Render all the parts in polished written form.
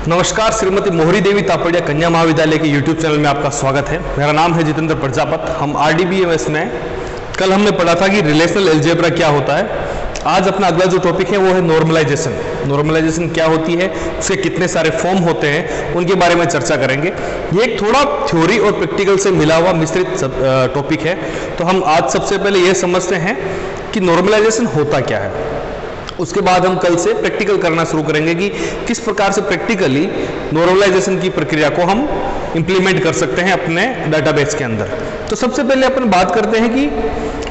नमस्कार, श्रीमती मोहरी देवी तापड़िया कन्या महाविद्यालय के YouTube चैनल में आपका स्वागत है। मेरा नाम है जितेंद्र प्रजापत। हम RDBMS में कल हमने पढ़ा था कि रिलेशनल अलजेब्रा क्या होता है। आज अपना अगला जो टॉपिक है वो है नॉर्मलाइजेशन। नॉर्मलाइजेशन क्या होती है, उसके कितने सारे फॉर्म होते हैं, उनके बारे में चर्चा करेंगे। ये एक थोड़ा थ्योरी और प्रैक्टिकल से मिला हुआ मिश्रित टॉपिक है। तो हम आज सबसे पहले ये समझते हैं कि नॉर्मलाइजेशन होता क्या है, उसके बाद हम कल से प्रैक्टिकल करना शुरू करेंगे कि किस प्रकार से प्रैक्टिकली नॉर्मलाइजेशन की प्रक्रिया को हम इंप्लीमेंट कर सकते हैं अपने डाटाबेस के अंदर। तो सबसे पहले अपन बात करते हैं कि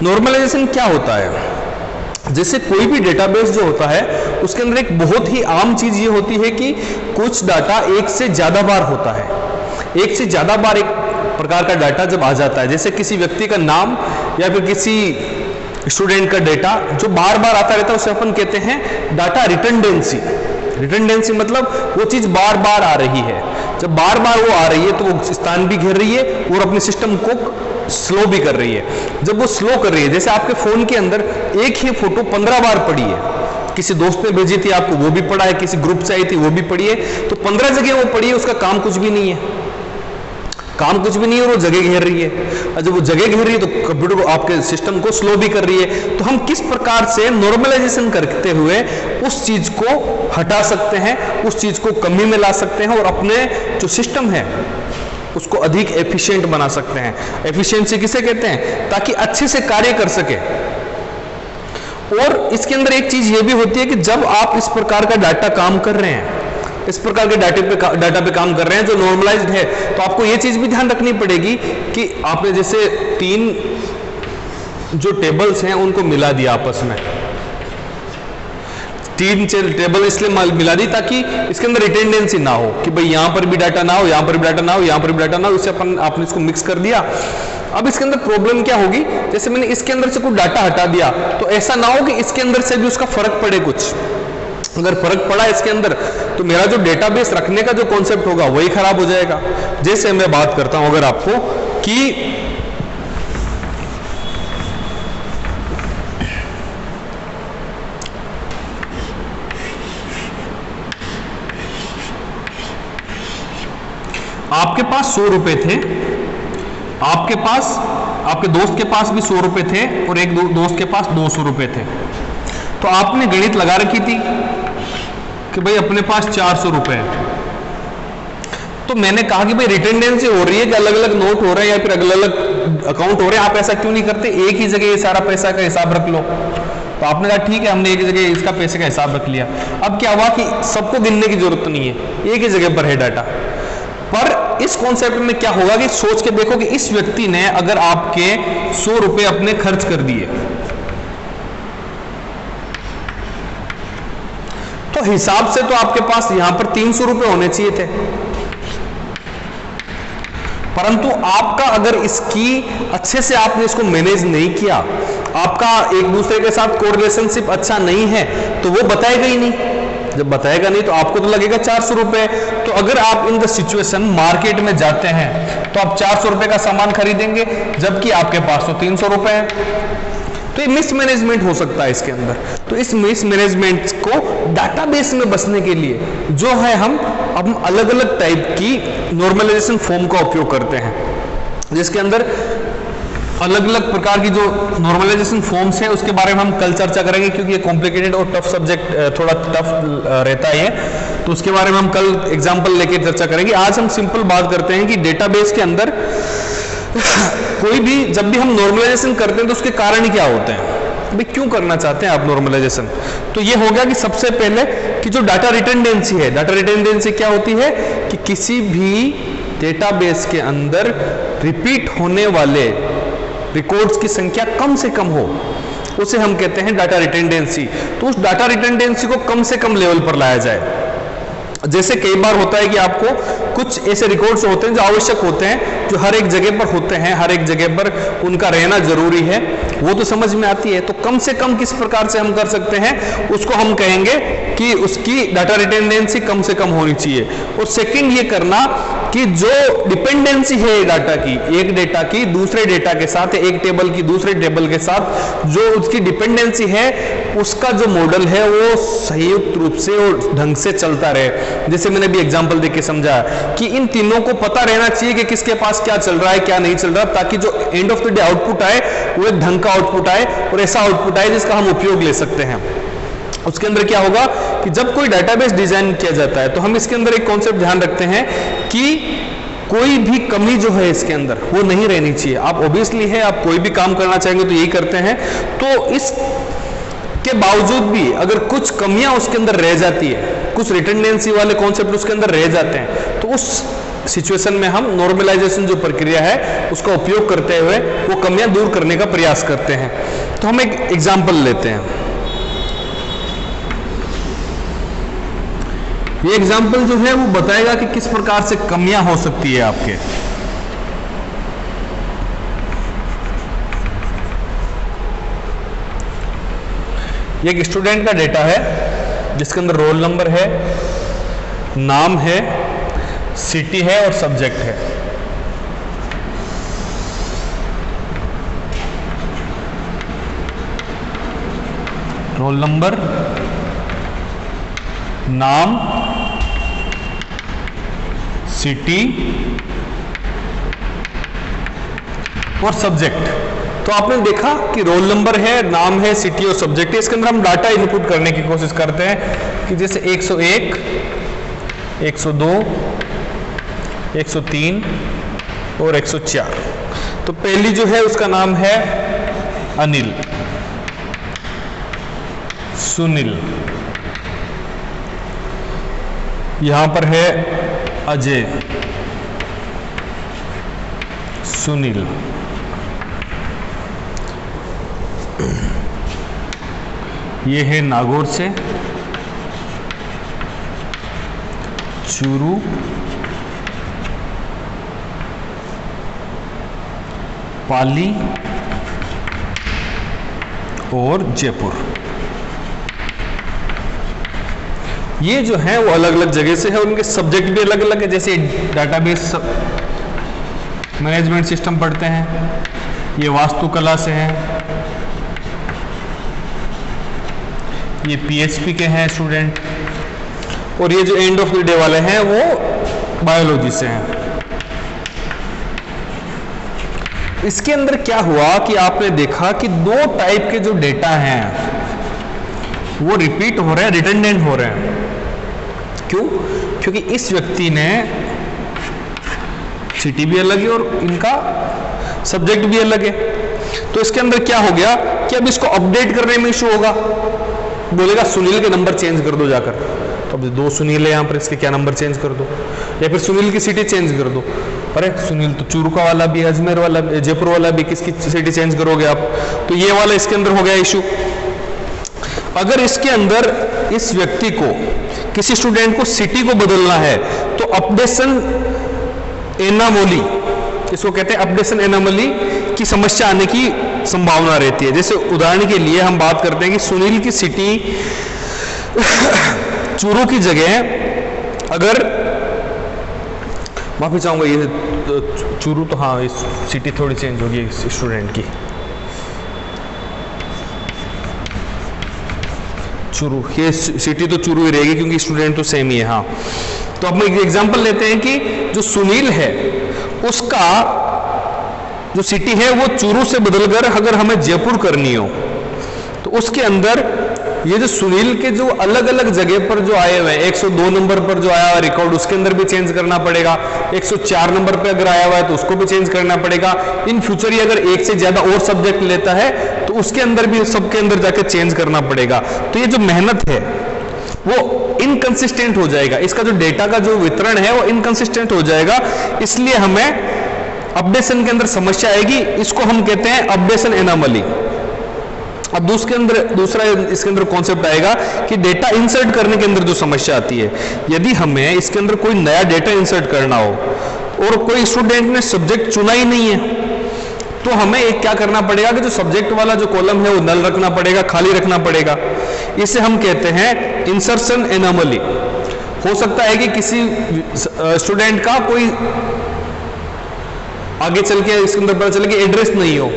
नॉर्मलाइजेशन क्या होता है। जैसे कोई भी डेटाबेस जो होता है उसके अंदर एक बहुत ही आम चीज ये होती है कि कुछ डाटा एक से ज्यादा बार होता है। एक से ज्यादा बार एक प्रकार का डाटा जब आ जाता है, जैसे किसी व्यक्ति का नाम या फिर किसी स्टूडेंट का डेटा जो बार बार आता रहता है, उसे अपन कहते हैं डाटा रिटर्नडेंसी। रिटर्नडेंसी मतलब वो चीज बार बार आ रही है। जब बार बार वो आ रही है तो वो स्थान भी घेर रही है और अपने सिस्टम को स्लो भी कर रही है। जब वो स्लो कर रही है, जैसे आपके फोन के अंदर एक ही फोटो 15 बार पड़ी है, किसी दोस्त ने भेजी थी आपको वो भी पड़ा है, किसी ग्रुप से आई थी वो भी पड़ी है, तो 15 जगह वो पड़ी है, उसका काम कुछ भी नहीं है। काम कुछ भी नहीं है और वो जगह घेर रही है। और जब वो जगह घेर रही है तो कंप्यूटर को, आपके सिस्टम को स्लो भी कर रही है। तो हम किस प्रकार से नॉर्मलाइजेशन करते हुए उस चीज को हटा सकते हैं, उस चीज को कमी में ला सकते हैं और अपने जो सिस्टम है उसको अधिक एफिशिएंट बना सकते हैं। एफिशिएंसी किसे कहते हैं, ताकि अच्छे से कार्य कर सके। और इसके अंदर एक चीज ये भी होती है कि जब आप इस प्रकार का डाटा काम कर रहे हैं, इस प्रकार के डाटा पे काम कर रहे हैं जो नॉर्मलाइज्ड है, तो आपको ये चीज भी ध्यान रखनी पड़ेगी कि आपने जैसे 3 जो टेबल्स हैं उनको मिला दिया आपस में। 3 टेबल इसलिए मिला दी ताकि इसके अंदर रिटेंडेंसी ना हो कि भाई यहां पर भी डाटा ना हो, यहां पर भी डाटा ना हो, यहां पर भी डाटा ना हो। इससे आपने इसको मिक्स कर दिया। अब इसके अंदर प्रॉब्लम क्या होगी, जैसे मैंने इसके अंदर से कुछ डाटा हटा दिया तो ऐसा ना हो कि इसके अंदर से भी उसका फर्क पड़े। कुछ अगर फर्क पड़ा इसके अंदर तो मेरा जो डेटाबेस रखने का जो कॉन्सेप्ट होगा वही खराब हो जाएगा। जैसे मैं बात करता हूं अगर आपको कि आपके पास 100 रुपए थे, आपके पास, आपके दोस्त के पास भी 100 रुपए थे और एक दोस्त के पास 200 रुपए थे। तो आपने गणित लगा रखी थी कि भाई अपने पास 400 रुपए है। तो मैंने कहा कि भाई रिटेंडेंसी हो रही है कि अलग अलग नोट हो रहे हैं या फिर अलग अलग अकाउंट हो रहे हैं, आप ऐसा क्यों नहीं करते, एक ही जगह ये सारा पैसा का हिसाब रख लो। तो आपने कहा ठीक है, हमने एक ही जगह इसका पैसे का हिसाब रख लिया। अब क्या हुआ कि सबको गिनने की जरूरत नहीं है, एक ही जगह पर है डाटा। पर इस कॉन्सेप्ट में क्या होगा कि सोच के देखो कि इस व्यक्ति ने अगर आपके 100 रुपए अपने खर्च कर दिए तो हिसाब से तो आपके पास यहां पर 300 रुपए होने चाहिए थे, परंतु आपका अगर इसकी अच्छे से आपने इसको मैनेज नहीं किया, आपका एक दूसरे के साथ कोरिलेशनशिप अच्छा नहीं है, तो वो बताएगा ही नहीं। जब बताएगा नहीं तो आपको तो लगेगा 400 रुपए। तो अगर आप इन द सिचुएशन मार्केट में जाते हैं तो आप 400 रुपए का सामान खरीदेंगे जबकि आपके पास तो 300 रुपए है। तो ये मिसमैनेजमेंट हो सकता है इसके अंदर। तो इस मिसमैनेजमेंट को डाटाबेस में बचने के लिए जो है हम अलग अलग टाइप की नॉर्मलाइजेशन फॉर्म का उपयोग करते हैं, जिसके अंदर अलग अलग प्रकार की जो नॉर्मलाइजेशन फॉर्म्स हैं उसके बारे में हम कल चर्चा करेंगे, क्योंकि ये कॉम्प्लिकेटेड और टफ सब्जेक्ट, थोड़ा टफ रहता है, तो उसके बारे में हम कल एग्जाम्पल लेके चर्चा करेंगे। आज हम सिंपल बात करते हैं कि डेटाबेस के अंदर कोई भी, जब भी हम नॉर्मलाइजेशन करते हैं तो उसके कारण क्या होते हैं, भाई क्यों करना चाहते हैं आप नॉर्मलाइजेशन। तो ये हो गया कि सबसे पहले कि जो डाटा रिटेंडेंसी है, डाटा रिटेंडेंसी क्या होती है कि किसी भी डेटाबेस के अंदर रिपीट होने वाले रिकॉर्ड्स की संख्या कम से कम हो, उसे हम कहते हैं डाटा रिटेंडेंसी। तो उस डाटा रिटेंडेंसी को कम से कम लेवल पर लाया जाए। जैसे कई बार होता है कि आपको कुछ ऐसे रिकॉर्ड्स होते हैं जो आवश्यक होते हैं, जो हर एक जगह पर होते हैं, हर एक जगह पर उनका रहना जरूरी है, वो तो समझ में आती है। तो कम से कम किस प्रकार से हम कर सकते हैं, उसको हम कहेंगे कि उसकी डाटा रिटेंडेंसी कम से कम होनी चाहिए। और सेकंड ये करना कि जो डिपेंडेंसी है डाटा की, एक डेटा की दूसरे डेटा के साथ, एक टेबल की दूसरे टेबल के साथ जो उसकी डिपेंडेंसी है उसका जो मॉडल है वो संयुक्त रूप से और ढंग से चलता रहे। जैसे मैंने भी एग्जांपल देके समझा कि इन तीनों को पता रहना चाहिए कि किसके पास क्या चल रहा है क्या नहीं चल रहा, ताकि जो end of the day output आए वो एक ढंग का आउटपुट आए और ऐसा आउटपुट आए जिसका हम उपयोग ले सकते हैं। उसके अंदर क्या होगा कि जब कोई डेटाबेस डिजाइन किया जाता है तो हम इसके अंदर एक कॉन्सेप्ट ध्यान रखते हैं कि कोई भी कमी जो है इसके अंदर वो नहीं रहनी चाहिए। आप ऑब्वियसली है, आप कोई भी काम करना चाहेंगे तो यही करते हैं, तो इस के बावजूद भी अगर कुछ कमियां उसके अंदर रह जाती है, कुछ रिटर्डेंसी वाले कॉन्सेप्ट उसके अंदर रह जाते हैं, तो उस सिचुएशन में हम नॉर्मलाइजेशन जो प्रक्रिया है उसका उपयोग करते हुए वो कमियां दूर करने का प्रयास करते हैं। तो हम एक एग्जांपल लेते हैं। ये एग्जांपल जो है वो बताएगा कि किस प्रकार से कमियां हो सकती है आपके। एक स्टूडेंट का डेटा है जिसके अंदर रोल नंबर है, नाम है, सिटी है और सब्जेक्ट है। रोल नंबर, नाम, सिटी और सब्जेक्ट। तो आपने देखा कि रोल नंबर है, नाम है, सिटी और सब्जेक्ट है। इसके अंदर हम डाटा इनपुट करने की कोशिश करते हैं कि जैसे 101, 102, 103 और 104। तो पहली जो है उसका नाम है अनिल, सुनील, यहां पर है अजय, सुनील, ये है नागौर से चूरू, पाली और जयपुर। ये जो है वो अलग अलग जगह से है, उनके सब्जेक्ट भी अलग अलग है। जैसे डाटाबेस मैनेजमेंट सिस्टम पढ़ते हैं, ये वास्तुकला से है, ये पीएचपी के हैं स्टूडेंट, और ये जो एंड ऑफ द डे वाले हैं वो बायोलॉजी से हैं। इसके अंदर क्या हुआ कि आपने देखा कि दो टाइप के जो डेटा हैं वो रिपीट हो रहे हैं, रिडंडेंट हो रहे हैं। क्यों? क्योंकि इस व्यक्ति ने सिटी भी अलग है और इनका सब्जेक्ट भी अलग है। तो इसके अंदर क्या हो गया कि अब इसको अपडेट करने में इशू होगा, बोलेगा सुनील के नंबर चेंज कर दो जाकर। तो अब दो सुनील है यहाँ पर, इसके क्या नंबर चेंज कर दो, या फिर सुनील की सिटी चेंज कर दो। अरे सुनील तो चूरू का वाला भी, अजमेर वाला, जयपुर वाला भी, किसकी सिटी चेंज करोगे आप? तो ये वाला इसके अंदर हो गया इशू। अगर इसके अंदर इस व्यक्ति को, किसी स्टूडेंट को सिटी को बदलना है तो अपडेशन एनामोली, इसको कहते हैं अपडेशन एनामोली की समस्या आने की संभावना रहती है। जैसे उदाहरण के लिए हम बात करते हैं कि सुनील की सिटी चूरू की जगह अगर, माफी चाहूंगा, ये चूरू तो हाँ, इस सिटी थोड़ी चेंज होगी इस स्टूडेंट की, चूरू, ये सिटी तो चूरू ही रहेगी क्योंकि स्टूडेंट तो सेम ही है। हाँ, तो अब एक एग्जांपल लेते हैं कि जो सुनील है उसका जो सिटी है वो चूरू से बदलकर अगर हमें जयपुर करनी हो तो उसके अंदर ये जो सुनील के जो अलग अलग जगह पर जो आए हुए हैं, 102 नंबर पर जो आया हुआ रिकॉर्ड उसके अंदर भी चेंज करना पड़ेगा, 104 नंबर पे अगर आया हुआ है तो उसको भी चेंज करना पड़ेगा। इन फ्यूचर ये अगर एक से ज्यादा और सब्जेक्ट लेता है तो उसके अंदर भी सबके अंदर जाके चेंज करना पड़ेगा। तो ये जो मेहनत है वो इनकंसिस्टेंट हो जाएगा, इसका जो डेटा का जो वितरण है वो इनकंसिस्टेंट हो जाएगा, इसलिए हमें अपडेशन के अंदर समस्या आएगी। इसको हम कहते हैं अपडेशन एनामली। अब दूसरा इसके अंदर कॉन्सेप्ट आएगा कि डेटा इंसर्ट करने के अंदर जो समस्या आती है, यदि हमें इसके अंदर कोई नया डेटा इंसर्ट करना हो और कोई स्टूडेंट ने सब्जेक्ट चुना ही नहीं है तो हमें एक क्या करना पड़ेगा कि जो सब्जेक्ट वाला जो कॉलम है वो नल रखना पड़ेगा, खाली रखना पड़ेगा। इसे हम कहते हैं इंसर्शन एनोमली। हो सकता है कि किसी स्टूडेंट का कोई आगे चल के इसके अंदर पता चले कि एड्रेस नहीं हो,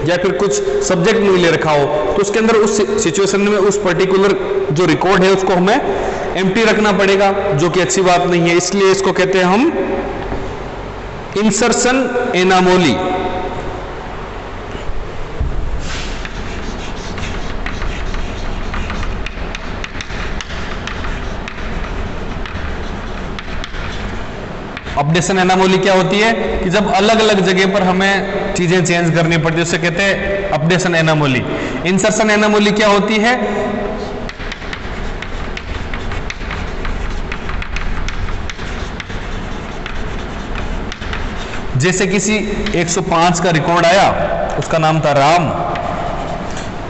या फिर कुछ सब्जेक्ट नहीं ले रखा हो, तो उसके अंदर उस सिचुएशन में उस पर्टिकुलर जो रिकॉर्ड है उसको हमें एम्प्टी रखना पड़ेगा, जो कि अच्छी बात नहीं है। इसलिए इसको कहते हैं हम इंसर्शन एनामोली। अपडेशन एनामोली क्या होती है कि जब अलग अलग जगह पर हमें चीजें चेंज करनी पड़ती है, उसे कहते हैं अपडेशन एनामोली। इंसर्शन एनामोली क्या होती है, जैसे किसी 105 का रिकॉर्ड आया, उसका नाम था राम,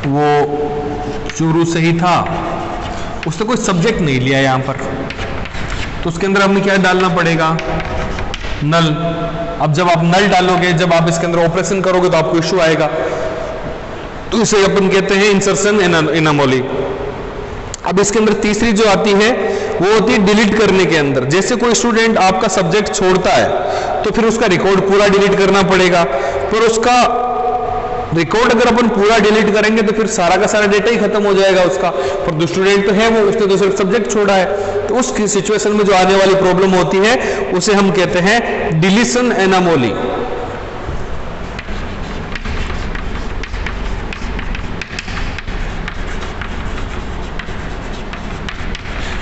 वो चूरू से ही था, उसने कोई सब्जेक्ट नहीं लिया यहां पर, तो उसके अंदर हमें क्या डालना पड़ेगा, नल। अब जब आप नल डालोगे, जब आप इसके अंदर ऑपरेशन करोगे तो आपको इश्यू आएगा, तो इसे अपन कहते हैं इंसर्शन एनामोली। अब इसके अंदर तीसरी जो आती है वो होती है डिलीट करने के अंदर। जैसे कोई स्टूडेंट आपका सब्जेक्ट छोड़ता है तो फिर उसका रिकॉर्ड पूरा डिलीट करना पड़ेगा, पर उसका रिकॉर्ड अगर अपन पूरा डिलीट करेंगे तो फिर सारा का सारा डेटा ही खत्म हो जाएगा उसका, पर जो स्टूडेंट तो है वो उसने तो सिर्फ सब्जेक्ट छोड़ा है, तो उस सिचुएशन में जो आने वाली प्रॉब्लम होती है उसे हम कहते हैं डिलीशन एनामोली।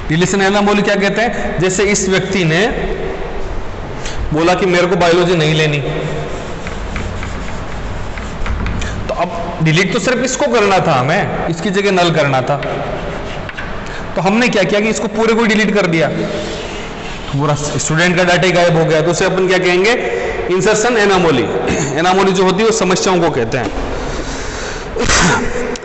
डिलीशन एनामोली क्या कहते हैं, जैसे इस व्यक्ति ने बोला कि मेरे को बायोलॉजी नहीं लेनी, तो अब डिलीट तो सिर्फ इसको करना था, हमें इसकी जगह नल करना था, तो हमने क्या किया कि इसको पूरे को डिलीट कर दिया, पूरा स्टूडेंट का डाटा ही गायब हो गया, तो उसे अपन क्या कहेंगे, इंसर्शन एनामोली। एनामोली जो होती है वो समस्याओं को कहते हैं।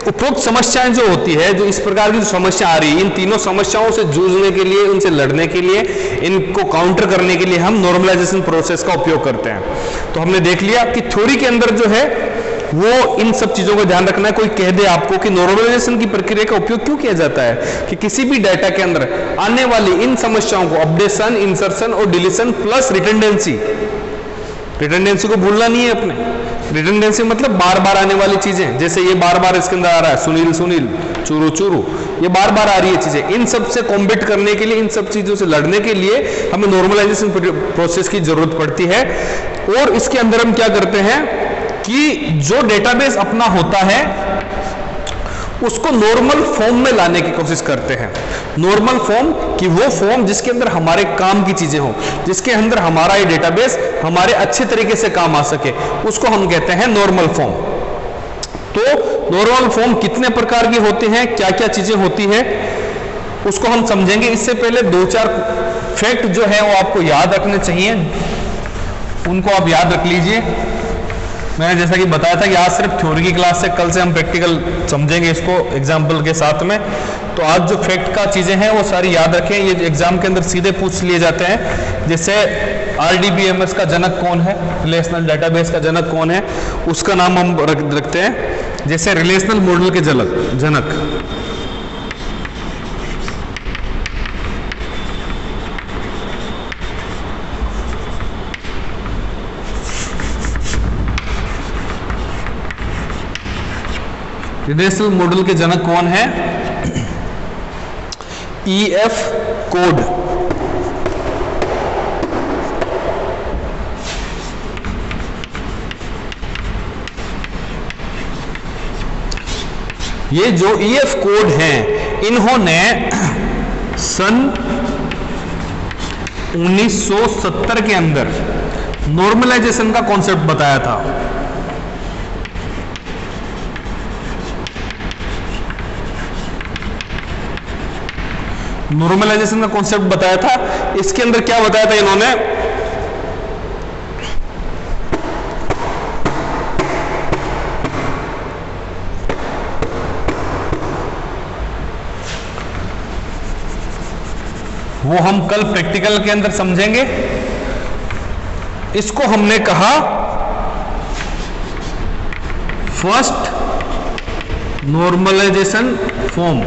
उपरोक्त समस्याएं जो होती है, जो इस प्रकार की जो समस्या आ रही है, इन तीनों समस्याओं से जूझने के लिए, उनसे लड़ने के लिए, इनको काउंटर करने के लिए हम नॉर्मलाइजेशन प्रोसेस का उपयोग करते हैं। तो हमने देख लिया कि थ्योरी के अंदर जो है वो इन सब चीजों का ध्यान रखना है। कोई कह दे आपको कि नॉर्मलाइजेशन की प्रक्रिया का उपयोग क्यों किया जाता है, कि किसी भी डाटा के अंदर आने वाली इन समस्याओं को अपडेशन, इंसर्शन और डिलीशन प्लस रिटेंडेंसी, रिटेंडेंसी को भूलना नहीं है अपने। रिटेंडेंसी मतलब बार बार आने वाली चीजें, जैसे ये बार बार इसके अंदर आ रहा है सुनील सुनील, चूरू चूरू, ये बार बार आ रही है चीजें, इन सब से कॉम्बैट करने के लिए, इन सब चीजों से लड़ने के लिए हमें नॉर्मलाइजेशन प्रोसेस की जरूरत पड़ती है। और इसके अंदर हम क्या करते हैं कि जो डेटाबेस अपना होता है उसको नॉर्मल फॉर्म में लाने की कोशिश करते हैं। नॉर्मल फॉर्म कि वो फॉर्म जिसके अंदर हमारे काम की चीजें हो, जिसके अंदर हमारा ये डेटाबेस हमारे अच्छे तरीके से काम आ सके, उसको हम कहते हैं नॉर्मल फॉर्म। तो नॉर्मल फॉर्म कितने प्रकार की होते हैं, क्या क्या चीजें होती है, उसको हम समझेंगे। इससे पहले 2-4 फैक्ट जो है वो आपको याद रखने चाहिए, उनको आप याद रख लीजिए। मैंने जैसा कि बताया था कि आज सिर्फ थ्योरी की क्लास है, कल से हम प्रैक्टिकल समझेंगे इसको एग्जाम्पल के साथ में। तो आज जो फैक्ट का चीजें हैं वो सारी याद रखें, ये एग्जाम के अंदर सीधे पूछ लिए जाते हैं। जैसे RDBMS का जनक कौन है, रिलेशनल डेटाबेस का जनक कौन है, उसका नाम हम रखते हैं। जैसे रिलेशनल मॉडल के जनक रिलेशनल मॉडल के जनक कौन है, EF कोड। ये जो EF कोड हैं, इन्होंने सन 1970 के अंदर नॉर्मलाइजेशन का कॉन्सेप्ट बताया था। नॉर्मलाइजेशन का कॉन्सेप्ट बताया था। इसके अंदर क्या बताया था इन्होंने, वो हम कल प्रैक्टिकल के अंदर समझेंगे। इसको हमने कहा फर्स्ट नॉर्मलाइजेशन फॉर्म,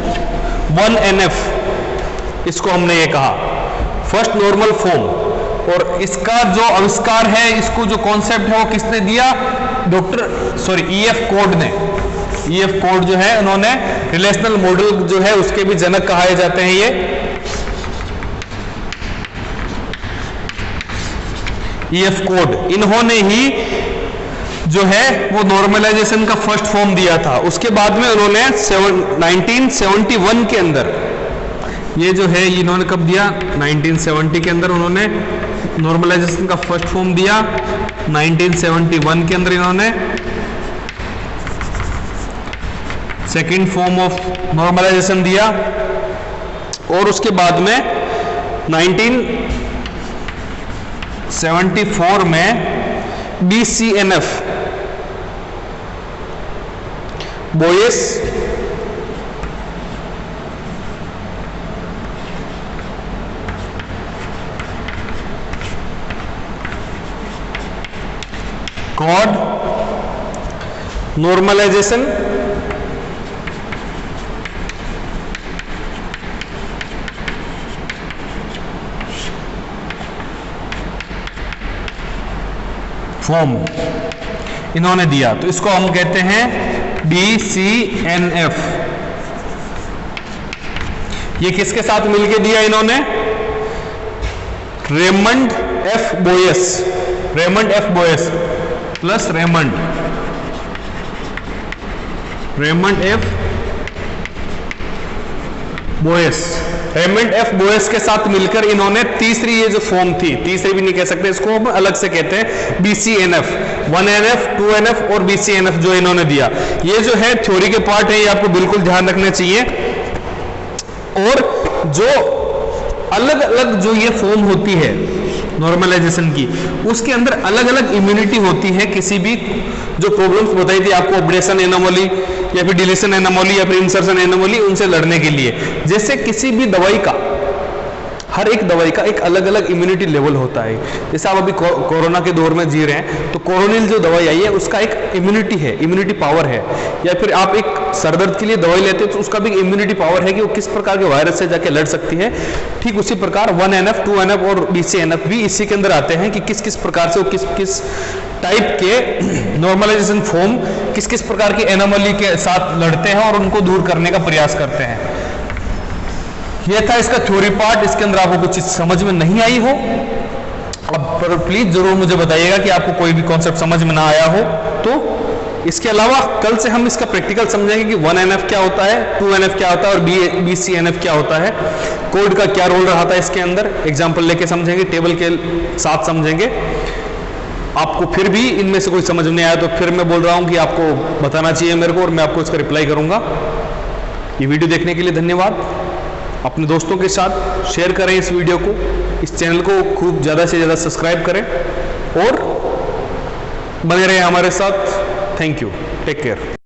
1NF, इसको हमने ये कहा फर्स्ट नॉर्मल फॉर्म। और इसका जो आविष्कार है, इसको जो कॉन्सेप्ट है वो किसने दिया? EF कोड ने। EF कोड जो है उन्होंने रिलेशनल मॉडल जो है उसके भी जनक कहाए जाते हैं ये। EF कोड, इन्होंने ही जो है वो नॉर्मलाइजेशन का फर्स्ट फॉर्म दिया था। उसके बाद में उन्होंने 1971 के अंदर ये जो है इन्होंने कब दिया? 1970 के अंदर उन्होंने नॉर्मलाइजेशन का फर्स्ट फॉर्म दिया। 1971 के अंदर इन्होंने सेकेंड फॉर्म ऑफ नॉर्मलाइजेशन दिया और उसके बाद में 1974 में BCNF Boyce Codd normalization form इन्होंने दिया, तो इसको हम कहते हैं BCNF। ये किसके साथ मिलके दिया इन्होंने? Raymond F Boyce, Raymond F Boyce plus Raymond F Boyce. Raymond F Boyce के साथ मिलकर इन्होंने तीसरी ये जो फॉर्म थी, तीसरी भी नहीं कह सकते इसको, हम अलग से कहते हैं BCNF, 1NF 2NF और BCNF जो इन्होंने दिया। ये जो है थ्योरी के पार्ट है, ये आपको बिल्कुल ध्यान रखना चाहिए। और जो अलग अलग जो ये फॉर्म होती है नॉर्मलाइजेशन की, उसके अंदर अलग अलग इम्यूनिटी होती है किसी भी जो प्रॉब्लम्स बताई थी आपको, ऑपरेशन एनोमली या फिर डिलीशन एनोमली या फिर इंसर्शन एनोमली, उनसे लड़ने के लिए। जैसे किसी भी दवाई का, हर एक दवाई का एक अलग अलग इम्यूनिटी लेवल होता है। जैसे आप अभी कोरोना के दौर में जी रहे हैं, तो कोरोनिल जो दवाई आई है उसका एक इम्यूनिटी है, इम्यूनिटी पावर है। या फिर आप एक सर दर्द के लिए दवाई लेते हैं तो उसका भी इम्यूनिटी पावर है कि वो किस प्रकार के वायरस से जाके लड़ सकती है। ठीक उसी प्रकार 1NF 2NF और BCNF भी इसी के अंदर आते हैं कि किस किस प्रकार से वो किस किस टाइप के नॉर्मलाइजेशन फॉर्म किस किस प्रकार की एनोमली के साथ लड़ते हैं और उनको दूर करने का प्रयास करते हैं। ये था इसका थ्योरी पार्ट। इसके अंदर आपको कुछ चीज समझ में नहीं आई हो, अब पर प्लीज जरूर मुझे बताइएगा कि आपको कोई भी कॉन्सेप्ट समझ में ना आया हो तो। इसके अलावा कल से हम इसका प्रैक्टिकल समझेंगे कि 1NF क्या होता है, 2NF क्या होता है और BCNF क्या होता है, कोड का क्या रोल रहा था इसके अंदर, एग्जाम्पल लेके समझेंगे, टेबल के साथ समझेंगे। आपको फिर भी इनमें से कोई समझ में नहीं आया तो फिर मैं बोल रहा हूं कि आपको बताना चाहिए मेरे को और मैं आपको इसका रिप्लाई करूंगा। ये वीडियो देखने के लिए धन्यवाद। अपने दोस्तों के साथ शेयर करें इस वीडियो को, इस चैनल को खूब ज़्यादा से ज़्यादा सब्सक्राइब करें और बने रहें हमारे साथ। Thank you, take care.